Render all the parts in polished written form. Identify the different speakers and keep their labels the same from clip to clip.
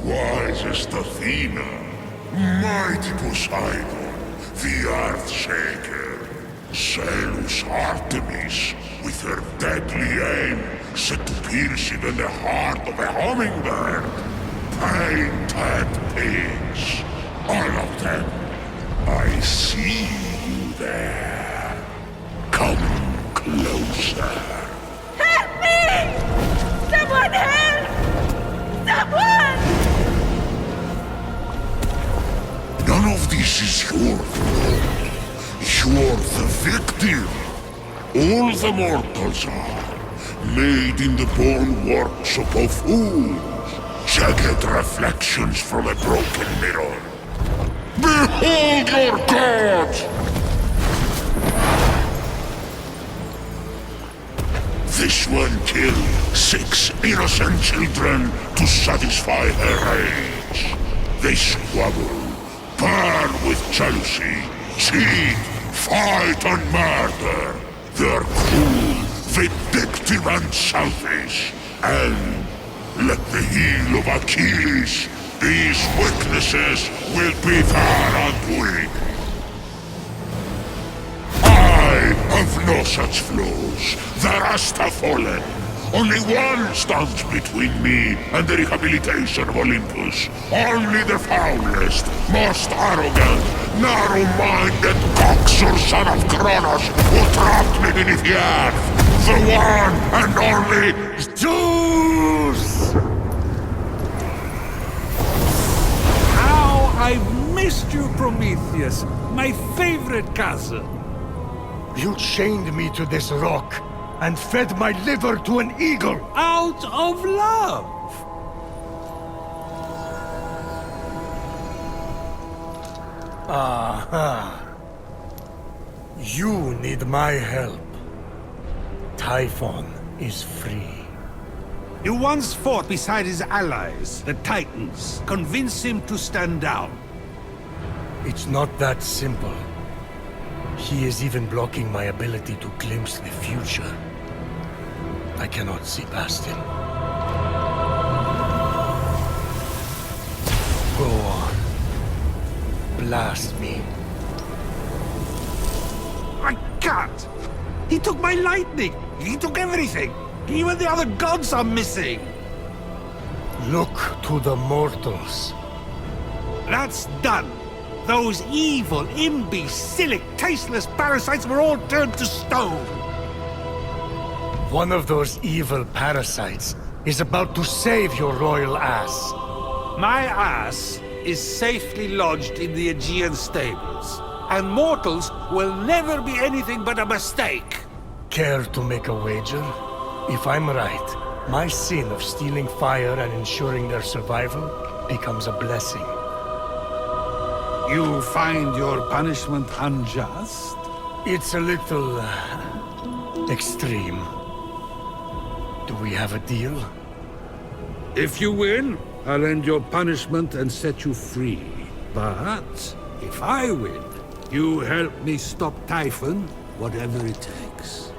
Speaker 1: Wisest Athena, mighty Poseidon, the Earthshaker, zealous Artemis, with her deadly aim set to pierce even the heart of a hummingbird, painted pigs, all of them. I see you there. Come closer.
Speaker 2: Help me! Someone help! Someone!
Speaker 1: None of this is your fault. You're the victim. All the mortals are, made in the born workshop of fools, jagged reflections from a broken mirror. Behold your god! This one killed 6 innocent children to satisfy her rage. They squabble, burn with jealousy, cheat, fight and murder. They're cruel, vindictive and selfish. And, like the heel of Achilles, these weaknesses will be their undoing. I have no such flaws. The rest have fallen. Only one stands between me and the rehabilitation of Olympus. Only the foulest, most arrogant, narrow-minded coxer son of Kronos who trapped me beneath the earth. The one and only Zeus!
Speaker 3: How I've missed you, Prometheus, my favorite cousin.
Speaker 4: You chained me to this rock and fed my liver to an eagle!
Speaker 3: Out of love!
Speaker 4: Aha. You need my help. Typhon is free.
Speaker 3: You once fought beside his allies, the Titans. Convince him to stand down.
Speaker 4: It's not that simple. He is even blocking my ability to glimpse the future. I cannot see past him. Go on. Blast me.
Speaker 3: I can't! He took my lightning! He took everything! Even the other gods are missing!
Speaker 4: Look to the mortals.
Speaker 3: That's done! Those evil, imbecilic, tasteless parasites were all turned to stone!
Speaker 4: One of those evil parasites is about to save your royal ass.
Speaker 3: My ass is safely lodged in the Aegean stables, and mortals will never be anything but a mistake.
Speaker 4: Care to make a wager? If I'm right, my sin of stealing fire and ensuring their survival becomes a blessing.
Speaker 3: You find your punishment unjust?
Speaker 4: It's a little... extreme. Do we have a deal?
Speaker 3: If you win, I'll end your punishment and set you free. But if I win, you help me stop Typhon, whatever it takes.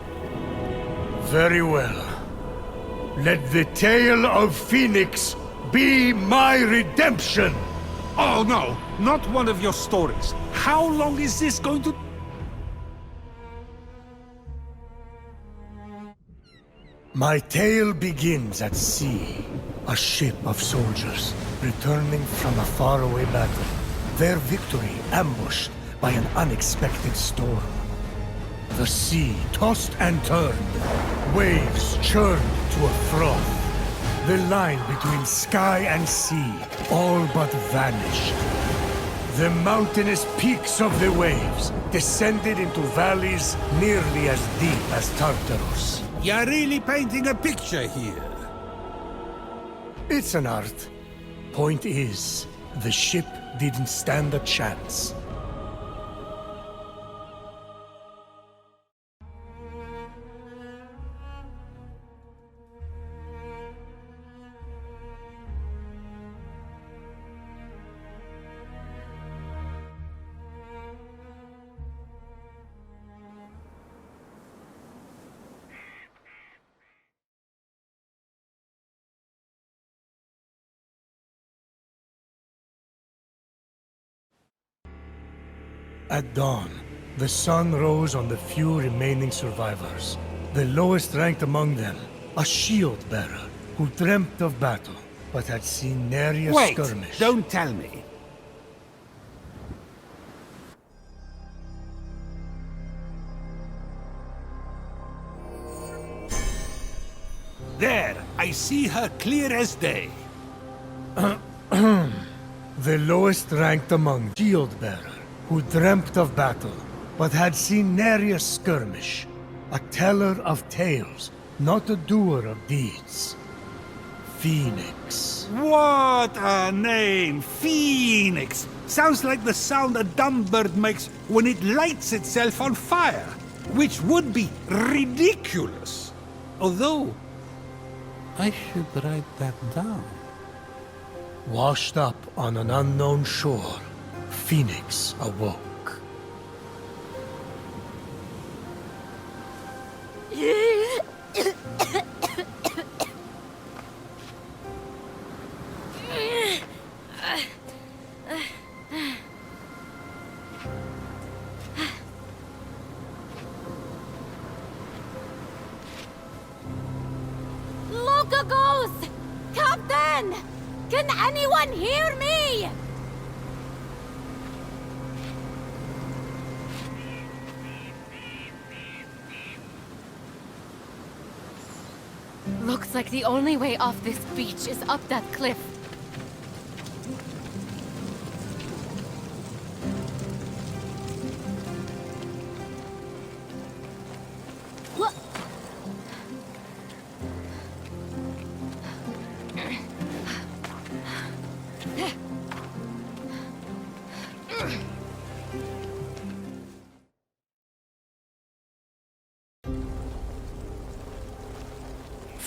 Speaker 4: Very well. Let the tale of Phoenix be my redemption!
Speaker 3: Oh no, not one of your stories. How long is this going to...
Speaker 4: My tale begins at sea. A ship of soldiers returning from a faraway battle. Their victory ambushed by an unexpected storm. The sea tossed and turned. Waves churned to a froth. The line between sky and sea all but vanished. The mountainous peaks of the waves descended into valleys nearly as deep as Tartarus.
Speaker 3: You're really painting a picture here.
Speaker 4: It's an art. Point is, the ship didn't stand a chance. At dawn, the sun rose on the few remaining survivors. The lowest ranked among them, a shield bearer who dreamt of battle, but had seen nary a skirmish.
Speaker 3: Don't tell me. There, I see her clear as day.
Speaker 4: The lowest ranked among shield bearer who dreamt of battle, but had seen nary a skirmish. A teller of tales, not a doer of deeds. Fenyx.
Speaker 3: What a name! Phoenix! Sounds like the sound a dumb bird makes when it lights itself on fire, which would be ridiculous. Although, I should write that down.
Speaker 4: Washed up on an unknown shore, Fenyx awoke.
Speaker 2: Look a ghost! Captain! Can anyone hear me? Looks like the only way off this beach is up that cliff.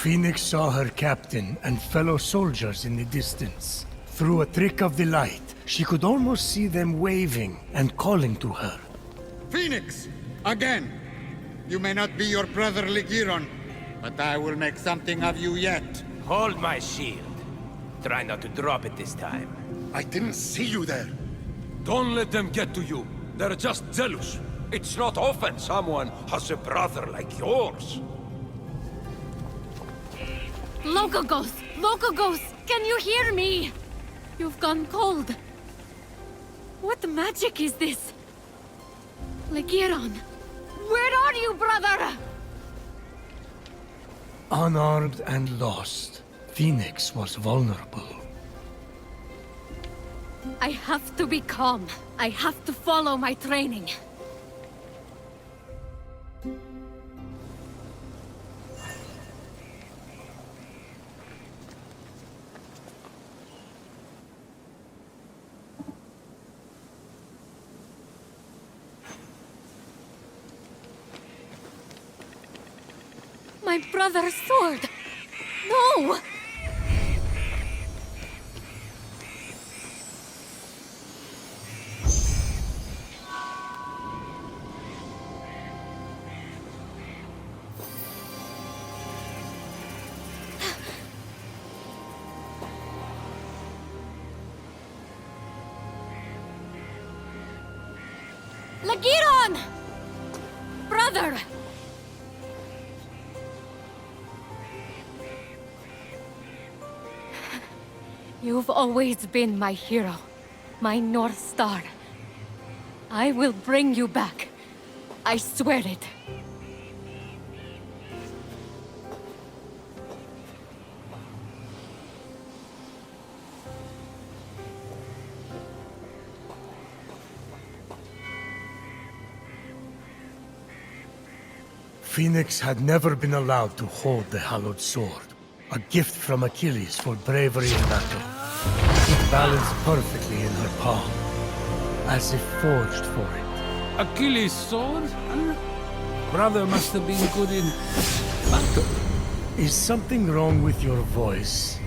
Speaker 4: Fenyx saw her captain and fellow soldiers in the distance. Through a trick of the light, she could almost see them waving and calling to her.
Speaker 5: Fenyx! Again! You may not be your brother Ligiron, but I will make something of you yet.
Speaker 6: Hold my shield. Try not to drop it this time.
Speaker 1: I didn't see you there.
Speaker 7: Don't let them get to you. They're just jealous. It's not often someone has a brother like yours.
Speaker 2: Locogos! Locogos! Can you hear me? You've gone cold. What magic is this? Legiron! Where are you, brother?
Speaker 4: Unarmed and lost, Fenyx was vulnerable.
Speaker 2: I have to be calm. I have to follow my training. My brother's sword! No! Lagiron! Brother! You've always been my hero, my North Star. I will bring you back. I swear it.
Speaker 4: Fenyx had never been allowed to hold the hallowed sword, a gift from Achilles for bravery in battle. It balanced perfectly in her palm, as if forged for it.
Speaker 3: Achilles' sword? Huh? Brother must have been good in battle.
Speaker 4: Is something wrong with your voice?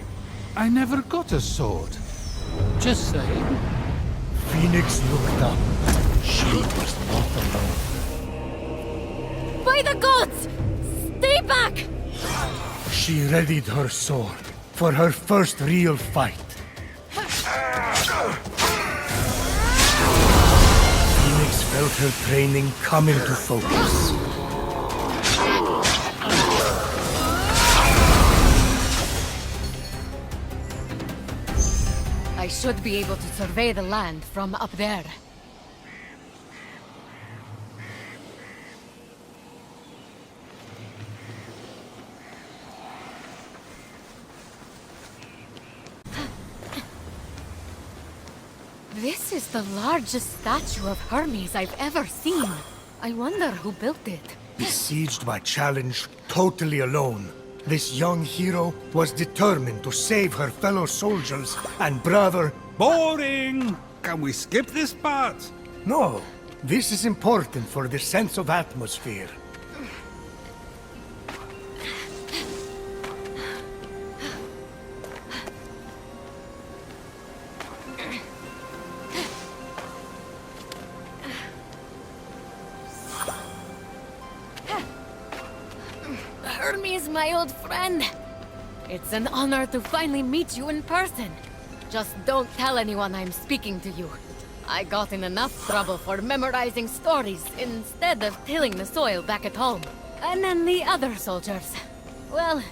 Speaker 3: I never got a sword. Just saying.
Speaker 4: Fenyx looked up. She was not alone.
Speaker 2: By the gods! Stay back!
Speaker 4: She readied her sword for her first real fight. Fenyx felt her training come into focus.
Speaker 2: I should be able to survey the land from up there. This is the largest statue of Hermes I've ever seen. I wonder who built it.
Speaker 4: Besieged by challenge, totally alone, this young hero was determined to save her fellow soldiers and brother.
Speaker 3: Boring! Can we skip this part?
Speaker 4: No, this is important for the sense of atmosphere.
Speaker 2: Hermes, my old friend. It's an honor to finally meet you in person. Just don't tell anyone I'm speaking to you. I got in enough trouble for memorizing stories instead of tilling the soil back at home. And then the other soldiers. Well,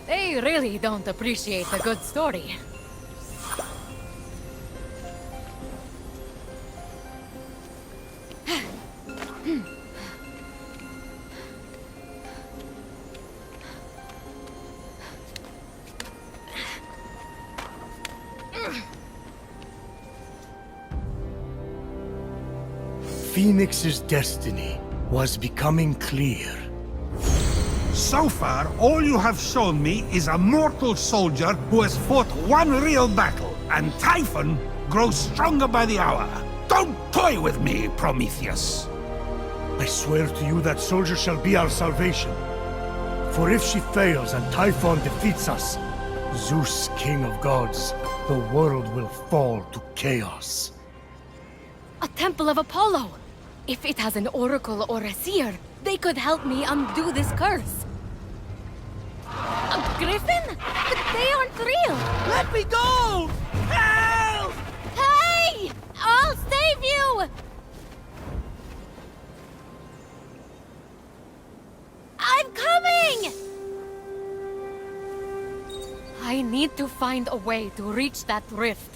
Speaker 2: they really don't appreciate a good story.
Speaker 4: Fenyx's destiny was becoming clear.
Speaker 3: So far, all you have shown me is a mortal soldier who has fought one real battle, and Typhon grows stronger by the hour. Don't toy with me, Prometheus!
Speaker 4: I swear to you that soldier shall be our salvation. For if she fails and Typhon defeats us, Zeus, king of gods, the world will fall to chaos.
Speaker 2: A temple of Apollo! If it has an oracle or a seer, they could help me undo this curse. A griffin? But they aren't real!
Speaker 8: Let me go! Help!
Speaker 2: Hey! I'll save you! I'm coming! I need to find a way to reach that rift.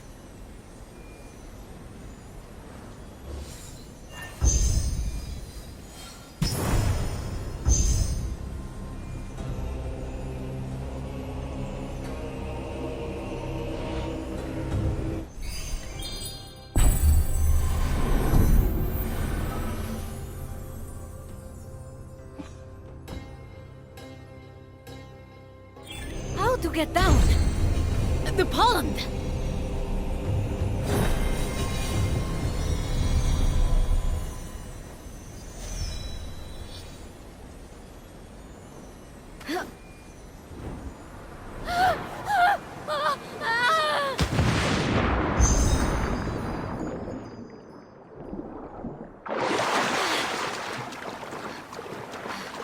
Speaker 2: To get down. The pond!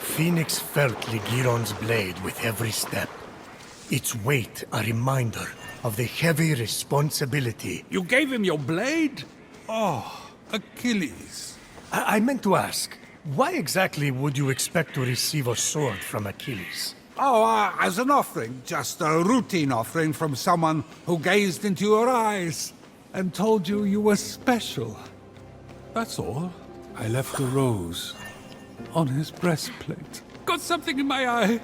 Speaker 4: Fenyx felt Ligiron's blade with every step. Its weight a reminder of the heavy responsibility.
Speaker 3: You gave him your blade? Oh, Achilles.
Speaker 4: I meant to ask, why exactly would you expect to receive a sword from Achilles?
Speaker 3: Oh, as an offering. Just a routine offering from someone who gazed into your eyes and told you you were special. That's all. I left a rose on his breastplate. Got something in my eye.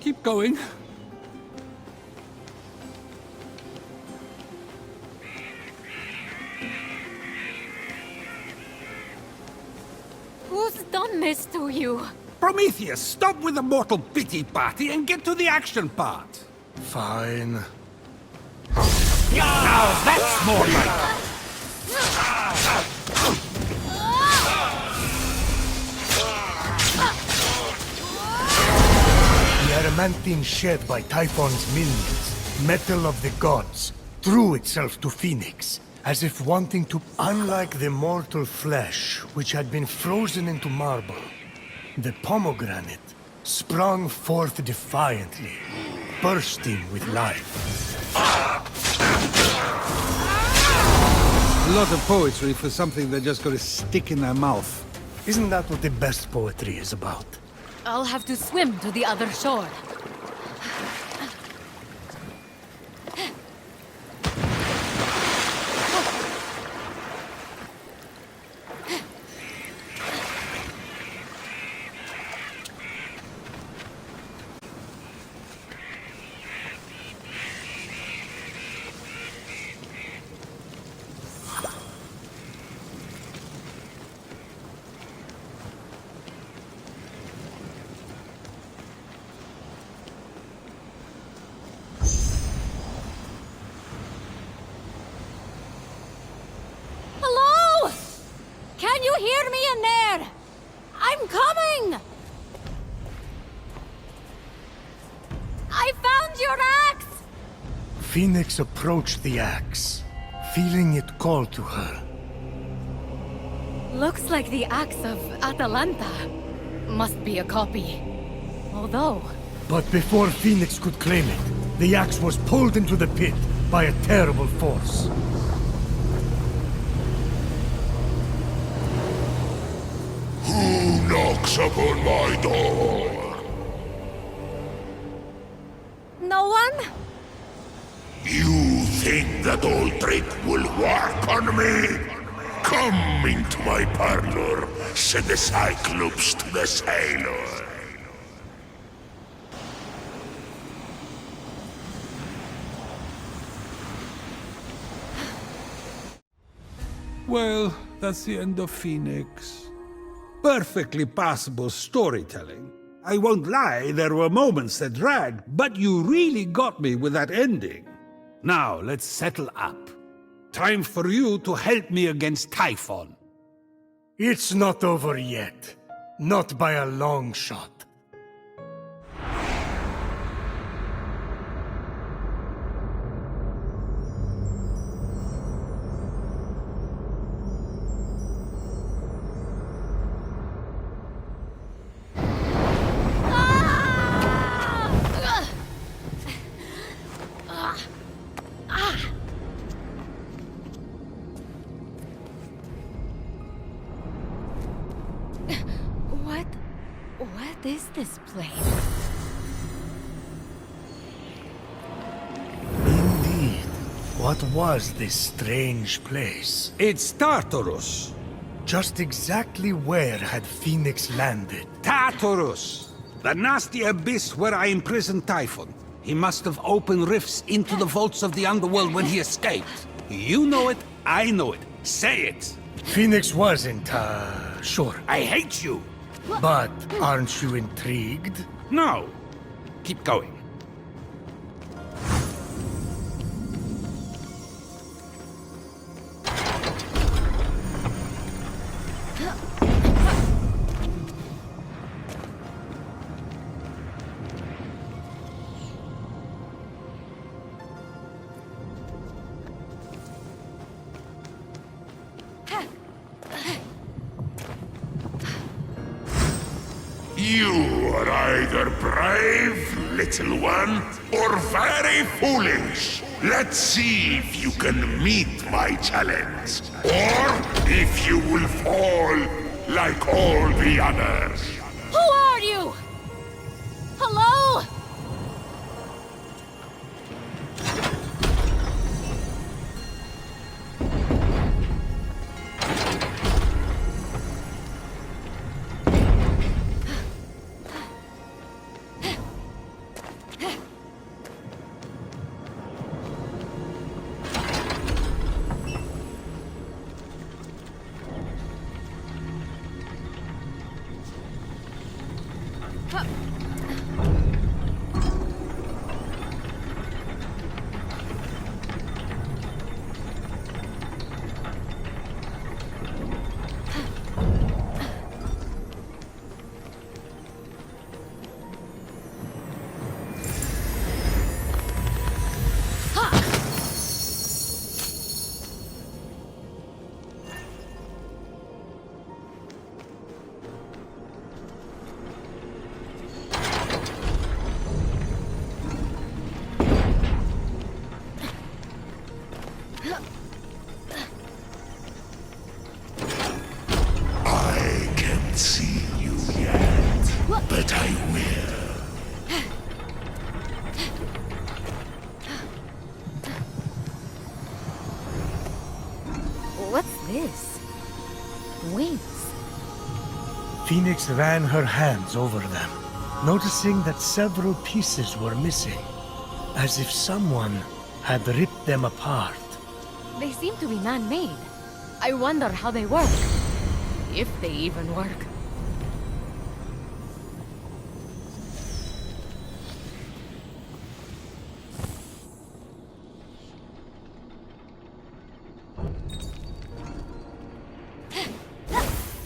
Speaker 3: Keep going.
Speaker 2: Who's done this to you?
Speaker 3: Prometheus, stop with the mortal pity party and get to the action part.
Speaker 4: Fine.
Speaker 3: Now that's more like
Speaker 4: The adamantine shed by Typhon's minions, metal of the gods, threw itself to Fenyx, as if wanting to. Unlike the mortal flesh, which had been frozen into marble, the pomegranate sprung forth defiantly, bursting with life.
Speaker 3: A lot of poetry for something they're just gonna stick in their mouth.
Speaker 4: Isn't that what the best poetry is about?
Speaker 2: I'll have to swim to the other shore. Hello? Can you hear me in there? I'm coming! I found your axe!
Speaker 4: Phoenix approached the axe, feeling it call to her.
Speaker 2: Looks like the axe of Atalanta. Must be a copy. Although,
Speaker 4: But before Phoenix could claim it, the axe was pulled into the pit by a terrible force.
Speaker 1: Who knocks upon my door?
Speaker 2: no one?
Speaker 1: You think that old trick will work on me? Come into my parlor, said the Cyclops to the sailor.
Speaker 3: Well, that's the end of Phoenix. Perfectly passable storytelling. I won't lie, there were moments that dragged, but you really got me with that ending. Now, let's settle up. Time for you to help me against Typhon.
Speaker 4: It's not over yet. Not by a long shot.
Speaker 2: What is this place?
Speaker 4: Indeed. What was this strange place?
Speaker 3: It's Tartarus.
Speaker 4: Just exactly where had Phoenix landed?
Speaker 3: Tartarus! The nasty abyss where I imprisoned Typhon. He must have opened rifts into the vaults of the underworld when he escaped. You know it, I know it. Say it!
Speaker 4: Phoenix wasn't, sure.
Speaker 3: I hate you!
Speaker 4: But aren't you intrigued?
Speaker 3: No. Keep going.
Speaker 1: You are either brave, little one, or very foolish. Let's see if you can meet my challenge, or if you will fall like all the others.
Speaker 2: Who are you? Hello?
Speaker 1: see you yet, but I will.
Speaker 2: What's this? Wings.
Speaker 4: Phoenix ran her hands over them, noticing that several pieces were missing, as if someone had ripped them apart.
Speaker 2: They seem to be man-made. I wonder how they work. If they even work.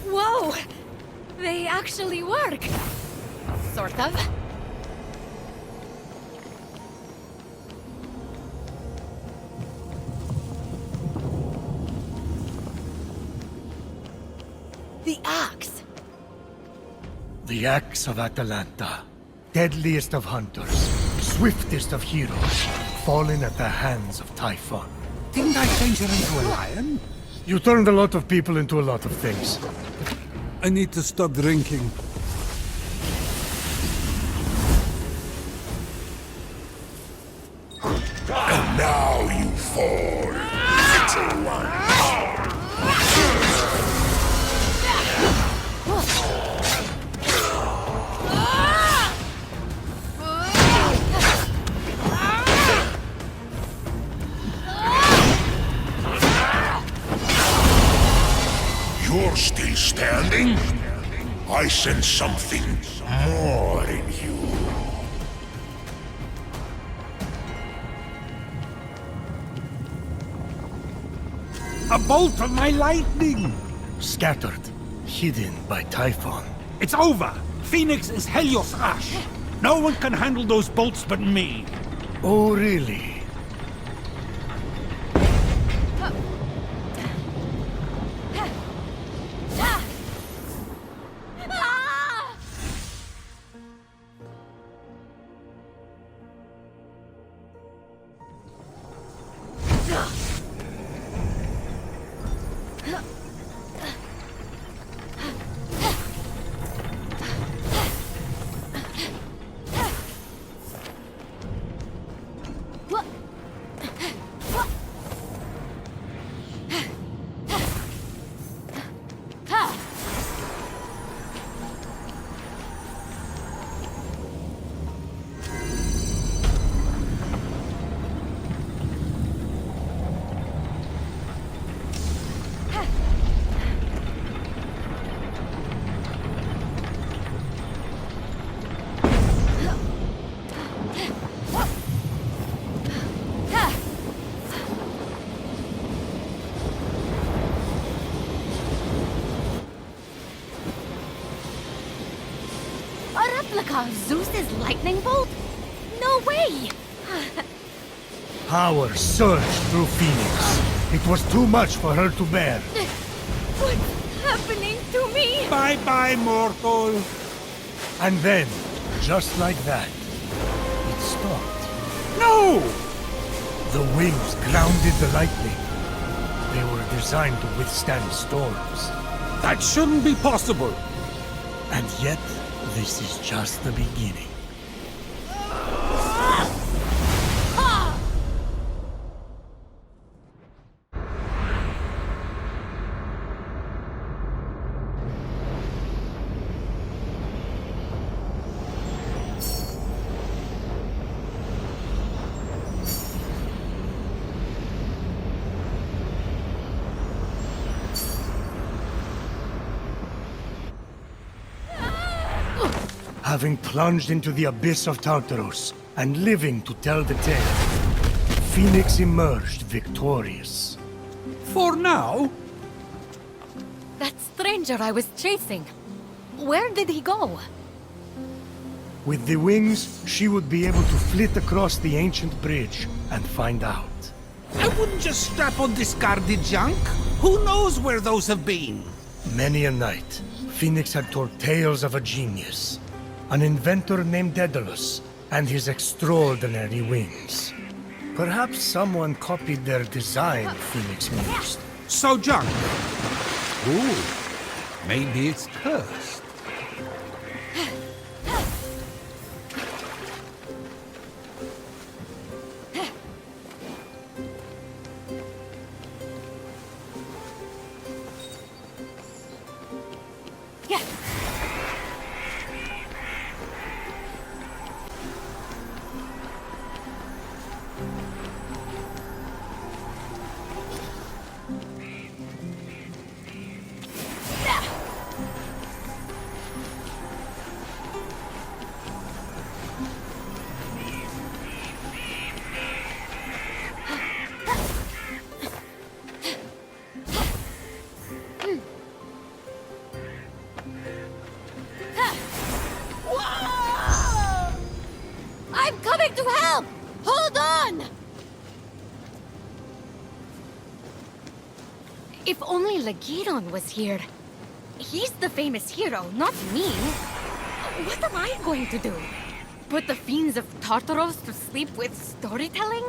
Speaker 2: Whoa! They actually work! Sort of. The axe!
Speaker 4: The axe of Atalanta, deadliest of hunters, swiftest of heroes, fallen at the hands of Typhon.
Speaker 3: Didn't I change her into a lion?
Speaker 4: You turned a lot of people into a lot of things.
Speaker 3: I need to stop drinking.
Speaker 1: And now you fall, little one. You're still standing? I sense something more in you.
Speaker 3: A bolt of my lightning!
Speaker 4: Scattered, hidden by Typhon.
Speaker 3: It's over! Phoenix is Helios Ash! No one can handle those bolts but me!
Speaker 4: Oh, really?
Speaker 2: A replica of Zeus's lightning bolt? No way!
Speaker 4: Power surged through Phoenix. It was too much for her to bear.
Speaker 2: What's happening to me?
Speaker 3: Bye-bye, mortal!
Speaker 4: And then, just like that, it stopped.
Speaker 3: No!
Speaker 4: The wings grounded the lightning. They were designed to withstand storms.
Speaker 3: That shouldn't be possible!
Speaker 4: And yet, this is just the beginning. Having plunged into the abyss of Tartaros and living to tell the tale, Phoenix emerged victorious.
Speaker 3: For now?
Speaker 2: That stranger I was chasing. Where did he go?
Speaker 4: With the wings, she would be able to flit across the ancient bridge and find out.
Speaker 3: I wouldn't just strap on discarded junk. Who knows where those have been?
Speaker 4: Many a night, Phoenix had told tales of a genius, an inventor named Daedalus, and his extraordinary wings. Perhaps someone copied their design, Phoenix mused.
Speaker 3: So junk. Ooh. Maybe it's cursed.
Speaker 2: I'm coming to help! Hold on! If only Lagiron was here. He's the famous hero, not me. What am I going to do? Put the fiends of Tartaros to sleep with storytelling?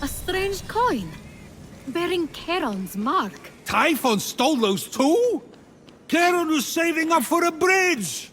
Speaker 2: A strange coin, bearing Charon's mark.
Speaker 3: Typhon stole those too? Charon was saving up for a bridge!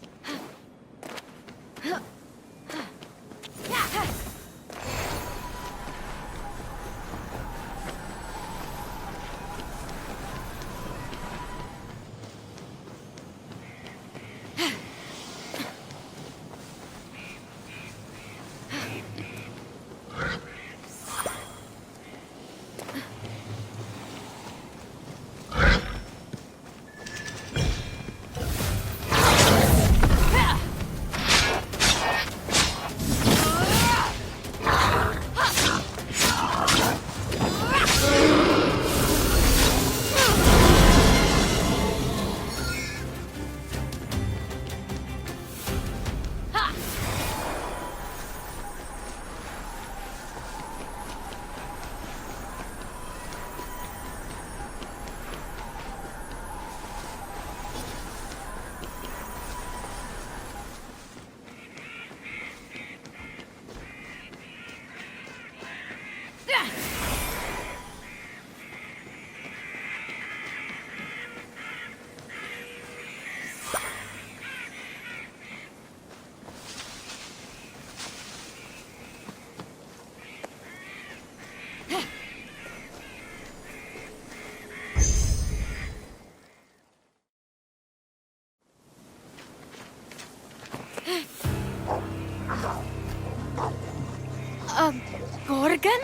Speaker 2: Gorgon?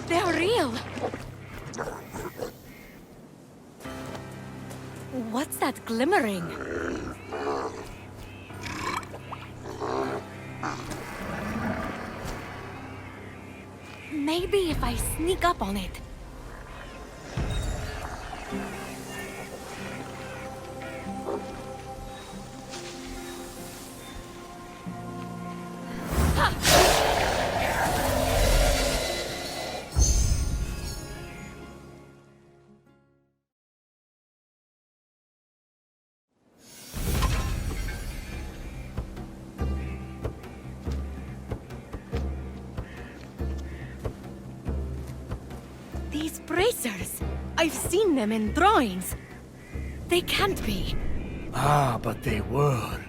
Speaker 2: They're real. What's that glimmering? Maybe if I sneak up on it. These bracers! I've seen them in drawings. They can't be.
Speaker 4: Ah, but they were.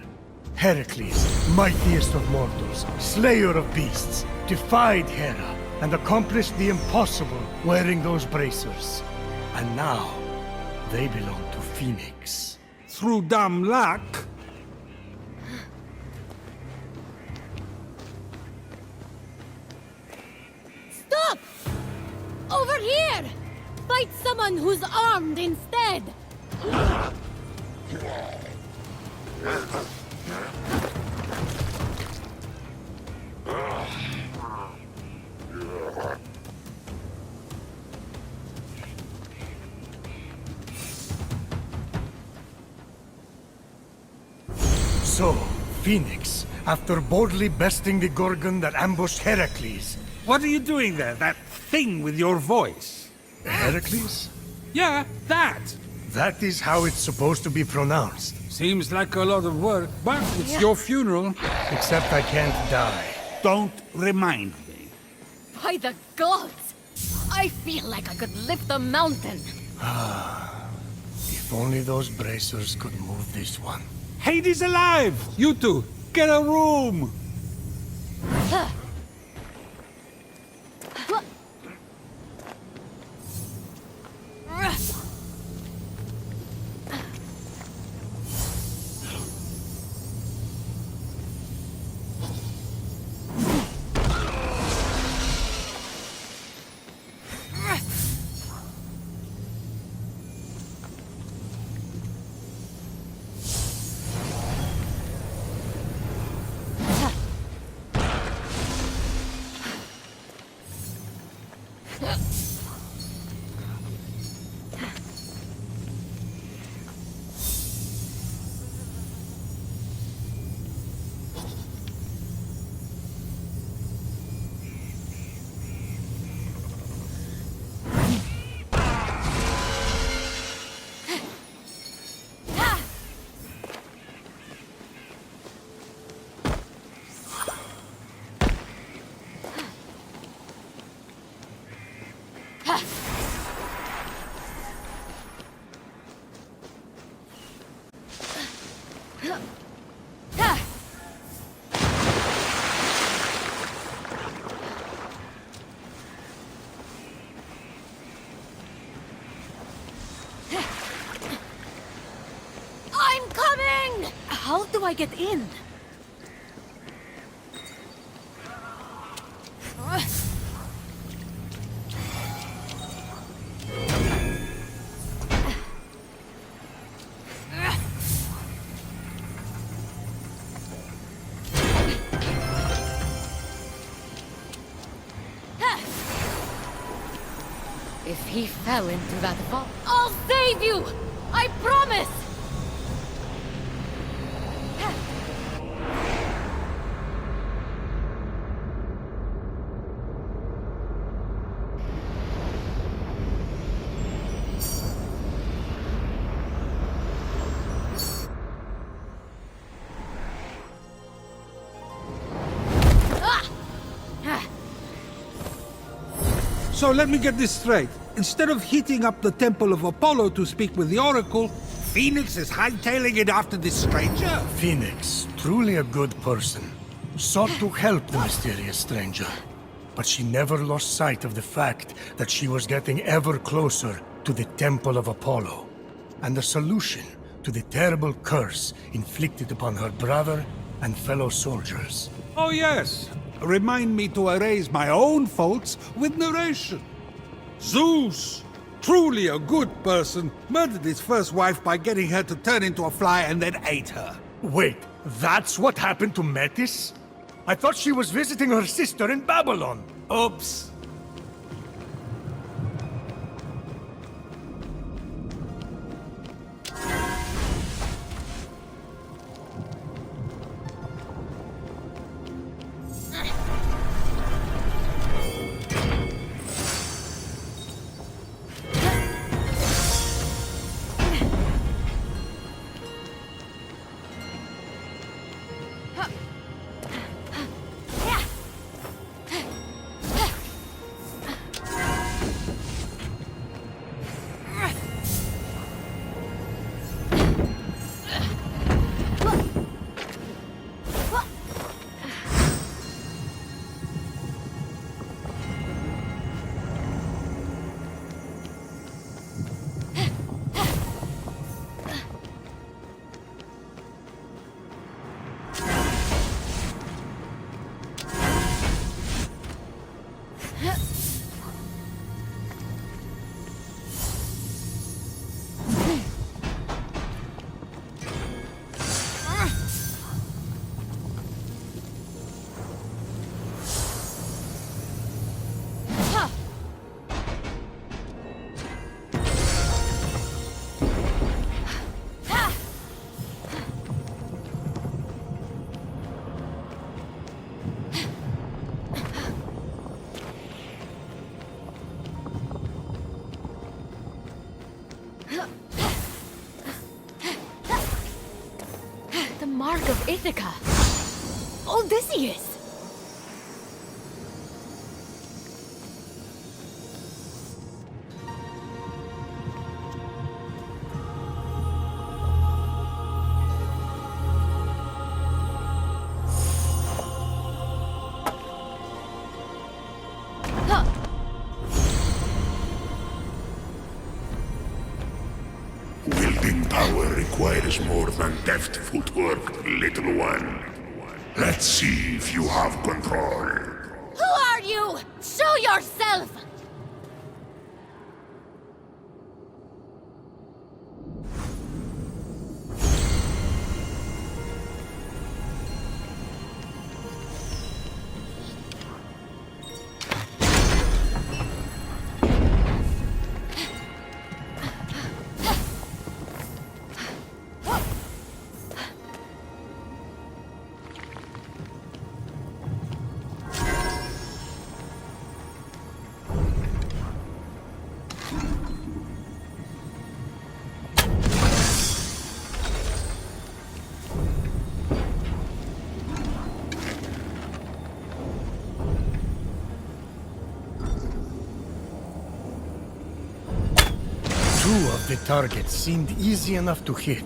Speaker 4: Heracles, mightiest of mortals, slayer of beasts, defied Hera and accomplished the impossible wearing those bracers. And now, they belong to Fenyx.
Speaker 3: Through dumb luck?
Speaker 2: Stop! Over here! Fight someone who's armed instead!
Speaker 4: So, Fenyx, after boldly besting the Gorgon that ambushed Heracles...
Speaker 3: What are you doing there? That thing with your voice?
Speaker 4: Heracles?
Speaker 3: Yeah, that!
Speaker 4: That is how it's supposed to be pronounced.
Speaker 3: Seems like a lot of work, but it's your funeral.
Speaker 4: Except I can't die.
Speaker 3: Don't remind me.
Speaker 2: By the gods! I feel like I could lift a mountain.
Speaker 4: If only those bracers could move this one.
Speaker 3: Hades alive! You two, get a room!
Speaker 2: I'm coming! How do I get in? If he fell into that vault, I'll save you! I promise!
Speaker 3: So let me get this straight. Instead of heating up the Temple of Apollo to speak with the Oracle, Fenyx is hightailing it after this stranger?
Speaker 4: Fenyx, truly a good person, sought to help the mysterious stranger. But she never lost sight of the fact that she was getting ever closer to the Temple of Apollo, and the solution to the terrible curse inflicted upon her brother and fellow soldiers.
Speaker 3: Oh yes. Remind me to erase my own faults with narration. Zeus, truly a good person, murdered his first wife by getting her to turn into a fly and then ate her.
Speaker 4: Wait, that's what happened to Metis? I thought she was visiting her sister in Babylon.
Speaker 3: Oops.
Speaker 2: Ithaca. Odysseus!
Speaker 1: Wielding power requires more than deft footwork, little one. Let's see if you have control.
Speaker 2: Who are you? Show yourself!
Speaker 4: Two of the targets seemed easy enough to hit,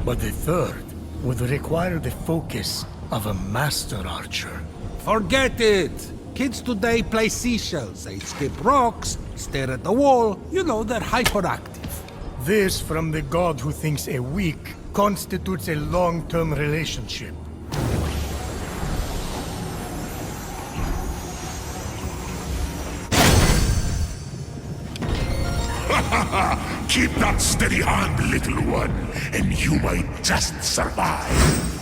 Speaker 4: but the third would require the focus of a master archer.
Speaker 3: Forget it! Kids today play seashells. They skip rocks, stare at the wall. You know, they're hyperactive.
Speaker 4: This from the god who thinks a week constitutes a long-term relationship.
Speaker 1: Keep that steady hand, little one, and you might just survive.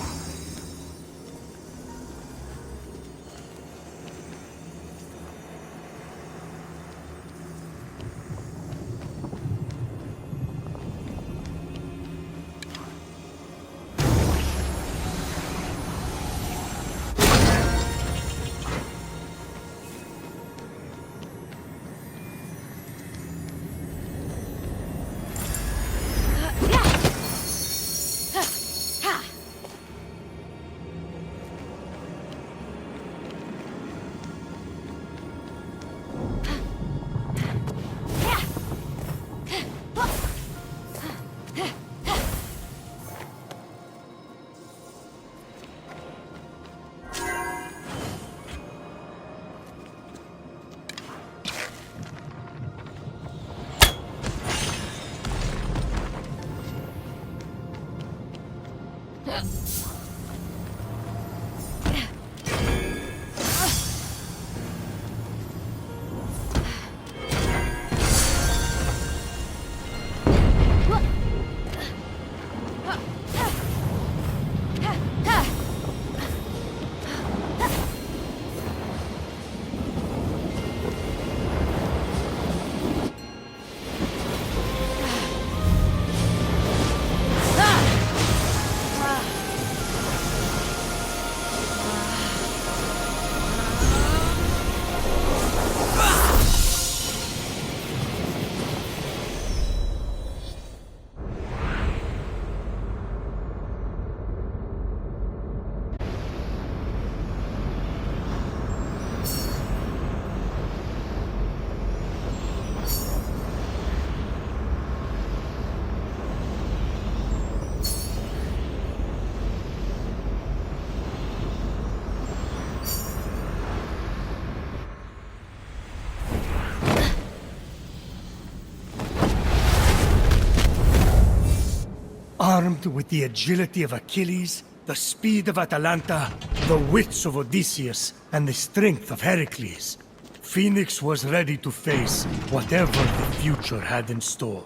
Speaker 4: Armed with the agility of Achilles, the speed of Atalanta, the wits of Odysseus, and the strength of Heracles, Phoenix was ready to face whatever the future had in store.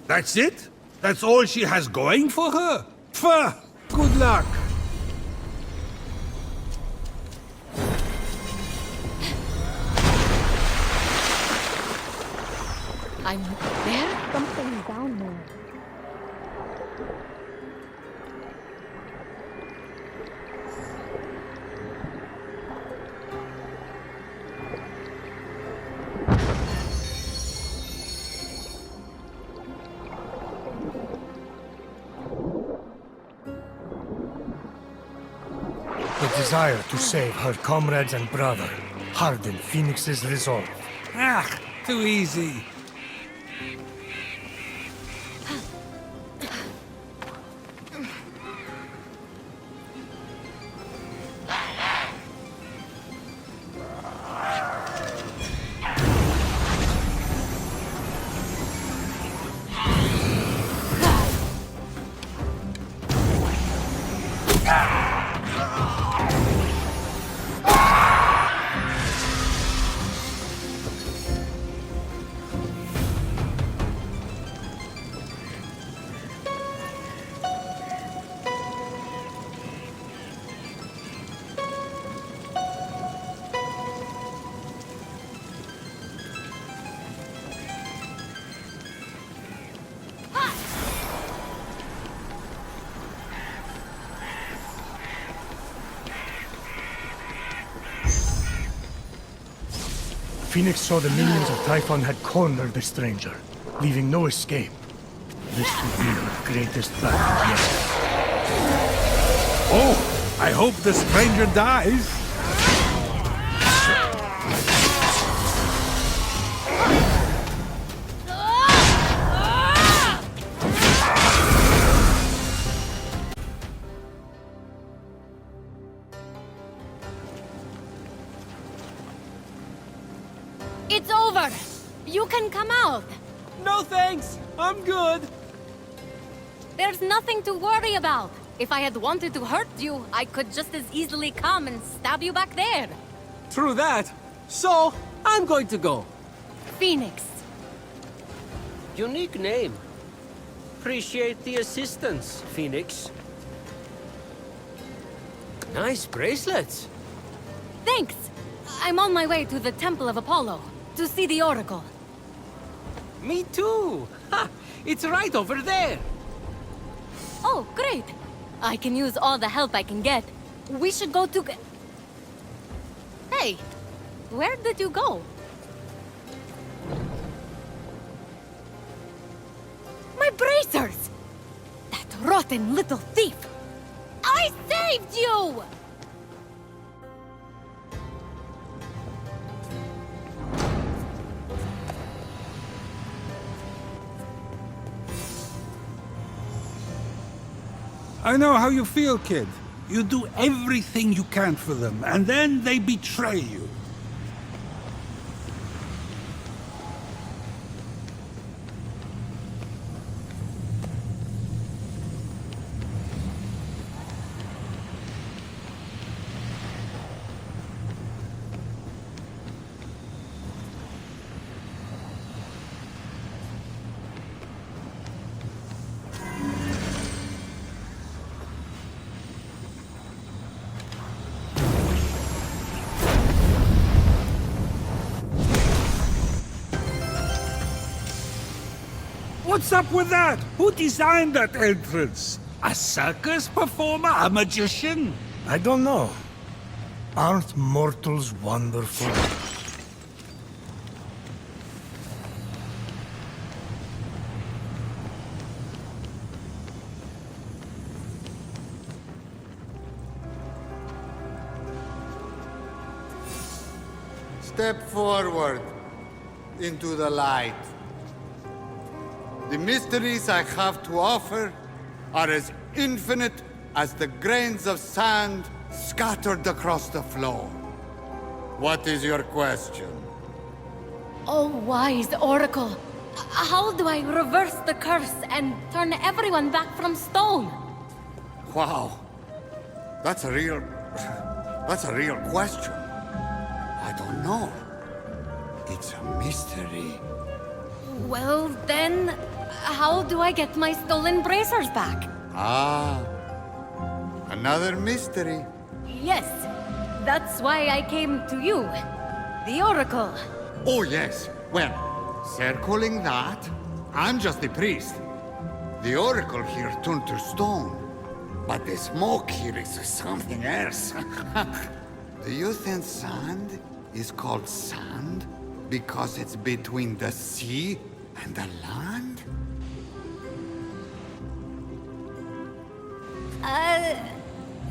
Speaker 3: That's it? That's all she has going for her? Pfft! Good luck!
Speaker 2: I'm there? Something down there.
Speaker 4: The desire to save her comrades and brother hardened Fenyx's resolve.
Speaker 3: Ah, too easy.
Speaker 4: Fenyx saw the minions of Typhon had cornered the stranger, leaving no escape. This would be her greatest battle yet.
Speaker 3: Oh, I hope the stranger dies.
Speaker 2: It's over! You can come out!
Speaker 8: No thanks! I'm good!
Speaker 2: There's nothing to worry about. If I had wanted to hurt you, I could just as easily come and stab you back there.
Speaker 8: True that. So, I'm going to go.
Speaker 2: Fenyx.
Speaker 9: Unique name. Appreciate the assistance, Fenyx. Nice bracelets.
Speaker 2: Thanks! I'm on my way to the Temple of Apollo, to see the Oracle.
Speaker 9: Me too. Ha! It's right over there.
Speaker 2: Oh, great! I can use all the help I can get. We should go to... Hey! Where did you go? My bracers! That rotten little thief! I saved you!
Speaker 3: I know how you feel, kid. You do everything you can for them, and then they betray you. What's up with that? Who designed that entrance? A circus performer? A magician?
Speaker 4: I don't know. Aren't mortals wonderful?
Speaker 5: Step forward into the light. The mysteries I have to offer are as infinite as the grains of sand scattered across the floor. What is your question?
Speaker 2: Oh, wise Oracle! How do I reverse the curse and turn everyone back from stone?
Speaker 5: Wow. That's a real question. I don't know. It's a mystery.
Speaker 2: Well, then, how do I get my stolen bracers back?
Speaker 5: Ah. Another mystery.
Speaker 2: Yes, that's why I came to you, the Oracle.
Speaker 5: Oh, yes. Well, circling that, I'm just the priest. The Oracle here turned to stone. But the smoke here is something else. Do you think sand is called sand because it's between the sea and the land?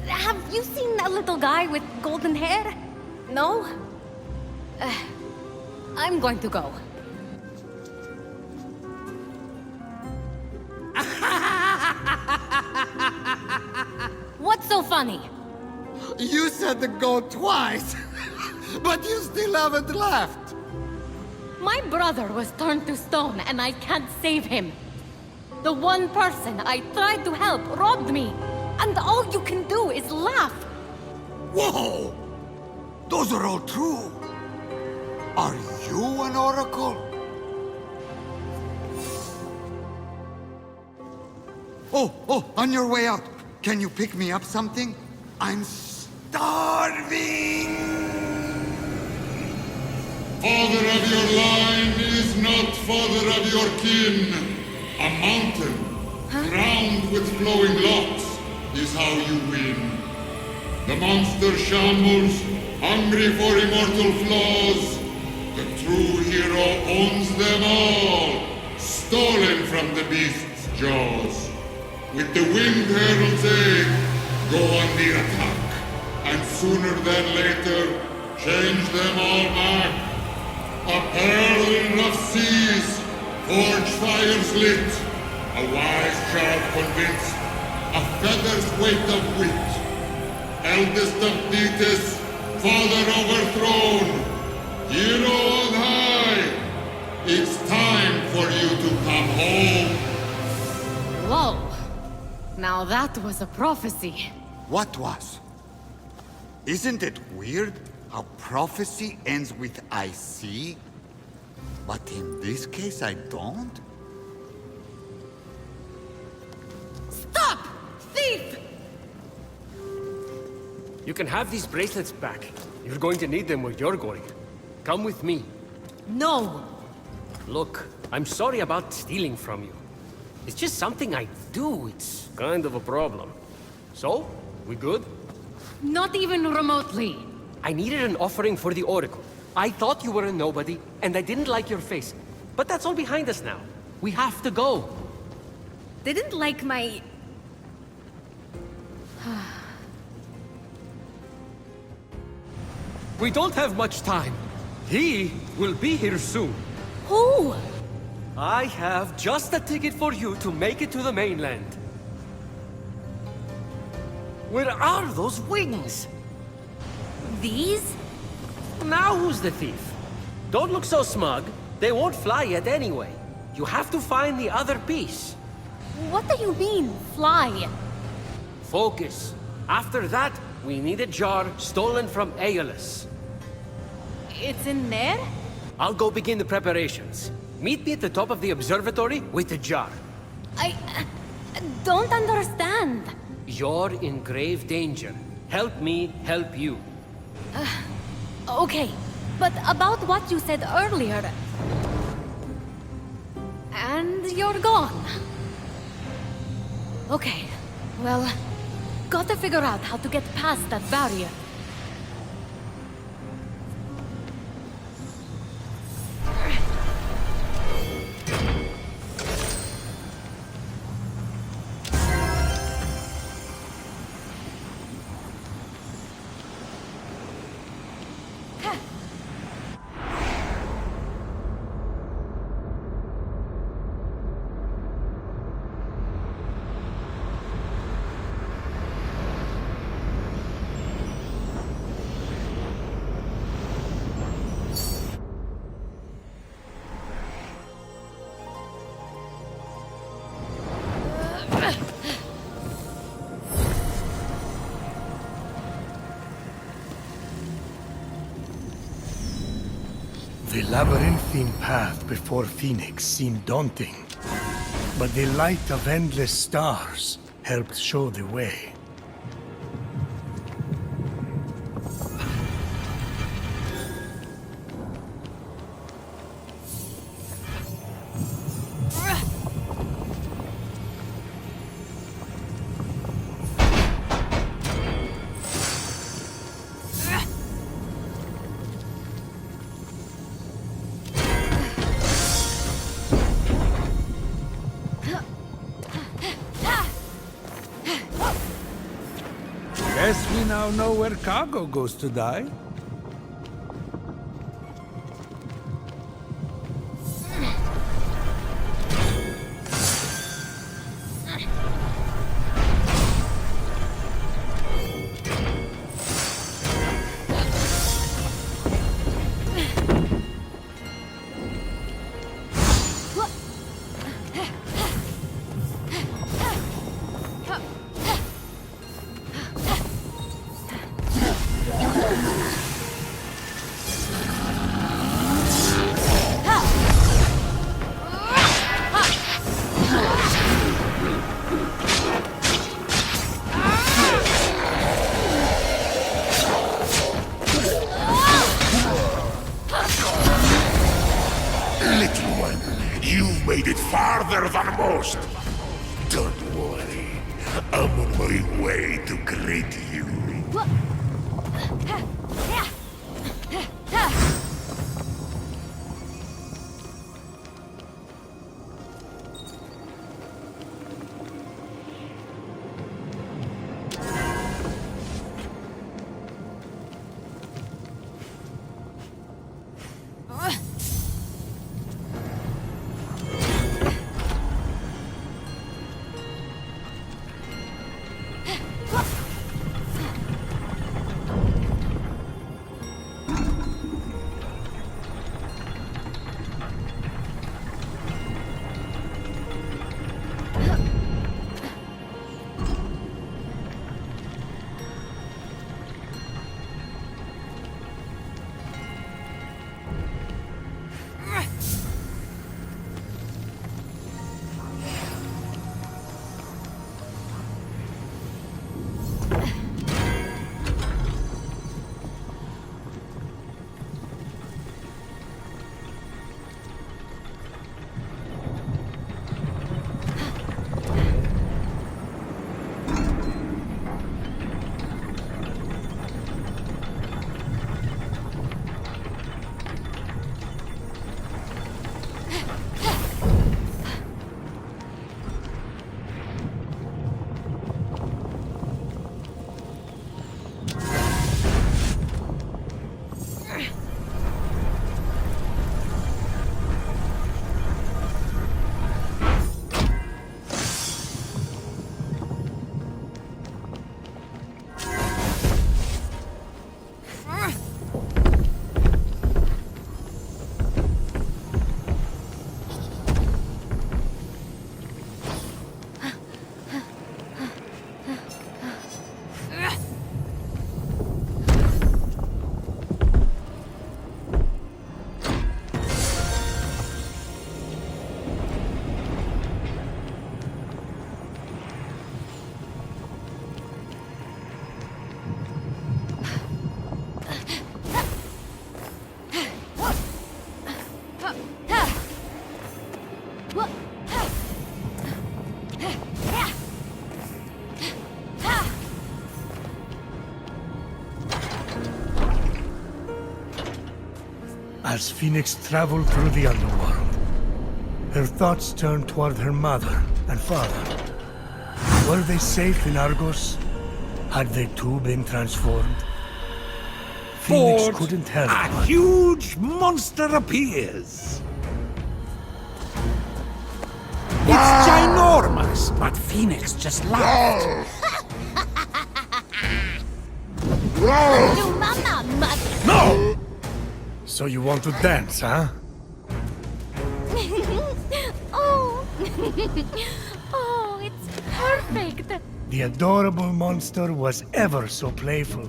Speaker 2: Have you seen a little guy with golden hair? No? I'm going to go. What's so funny?
Speaker 5: You said to go twice, but you still haven't left.
Speaker 2: My brother was turned to stone and I can't save him. The one person I tried to help robbed me. And all you can do is laugh.
Speaker 5: Whoa! Those are all true. Are you an oracle? Oh, on your way out, can you pick me up something? I'm starving!
Speaker 1: Father of your line is not father of your kin. A mountain, crowned with flowing locks, is how you win. The monster shambles, hungry for immortal flaws. The true hero owns them all, stolen from the beast's jaws. With the winged herald's aid, go on the attack, and sooner than later, change them all back. A pearl in rough seas, forge fires lit, a wise child convinced, a feather's weight of wit. Eldest of Thetis, father overthrown, hero on high, it's time for you to come home.
Speaker 2: Whoa. Now that was a prophecy.
Speaker 5: What was? Isn't it weird how prophecy ends with I see? But in this case I don't?
Speaker 2: Stop! Thief!
Speaker 8: You can have these bracelets back. You're going to need them where you're going. Come with me.
Speaker 2: No!
Speaker 8: Look, I'm sorry about stealing from you. It's just something I do. It's kind of a problem. So, we good?
Speaker 2: Not even remotely.
Speaker 8: I needed an offering for the Oracle. I thought you were a nobody, and I didn't like your face. But that's all behind us now. We have to go.
Speaker 2: Didn't like my...
Speaker 8: We don't have much time. He will be here soon.
Speaker 2: Who?
Speaker 8: I have just a ticket for you to make it to the mainland. Where are those wings?
Speaker 2: These?
Speaker 8: Now who's the thief? Don't look so smug. They won't fly yet anyway. You have to find the other piece.
Speaker 2: What do you mean, fly?
Speaker 8: Focus. After that, we need a jar stolen from Aeolus.
Speaker 2: It's in there?
Speaker 8: I'll go begin the preparations. Meet me at the top of the observatory with the jar.
Speaker 2: I don't understand.
Speaker 8: You're in grave danger. Help me help you.
Speaker 2: Okay, but about what you said earlier... And you're gone. Okay, well, gotta figure out how to get past that barrier.
Speaker 4: The labyrinthine path before Phoenix seemed daunting, but the light of endless stars helped show the way.
Speaker 3: we now know where cargo goes to die.
Speaker 1: Little one, you've made it farther than most. Don't worry, I'm on my way to greet you.
Speaker 4: As Fenyx traveled through the underworld, her thoughts turned toward her mother and father. Were they safe in Argos? Had they too been transformed? Fenyx
Speaker 3: Ford,
Speaker 4: couldn't help
Speaker 3: a
Speaker 4: but...
Speaker 3: huge monster appears. It's ginormous, but Fenyx just laughed.
Speaker 2: To mama, mother!
Speaker 3: No!
Speaker 4: So you want to dance, huh?
Speaker 2: Oh! Oh, it's perfect!
Speaker 4: The adorable monster was ever so playful.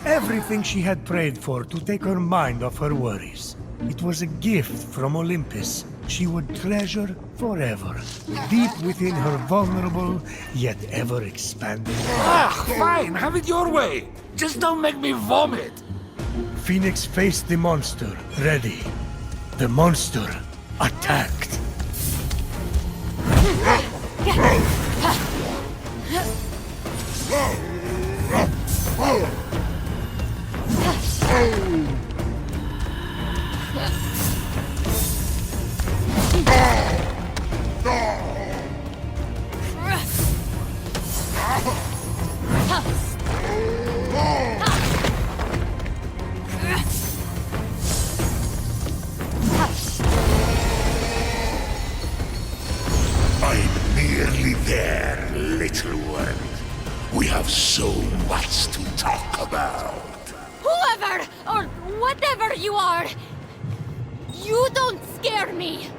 Speaker 4: Everything she had prayed for to take her mind off her worries. It was a gift from Olympus she would treasure forever, deep within her vulnerable yet ever-expanding heart.
Speaker 3: Ah, fine, have it your way. Just don't make me vomit.
Speaker 4: Fenyx faced the monster, ready. The monster attacked.
Speaker 1: about?
Speaker 2: Whoever or whatever you are, you don't scare me.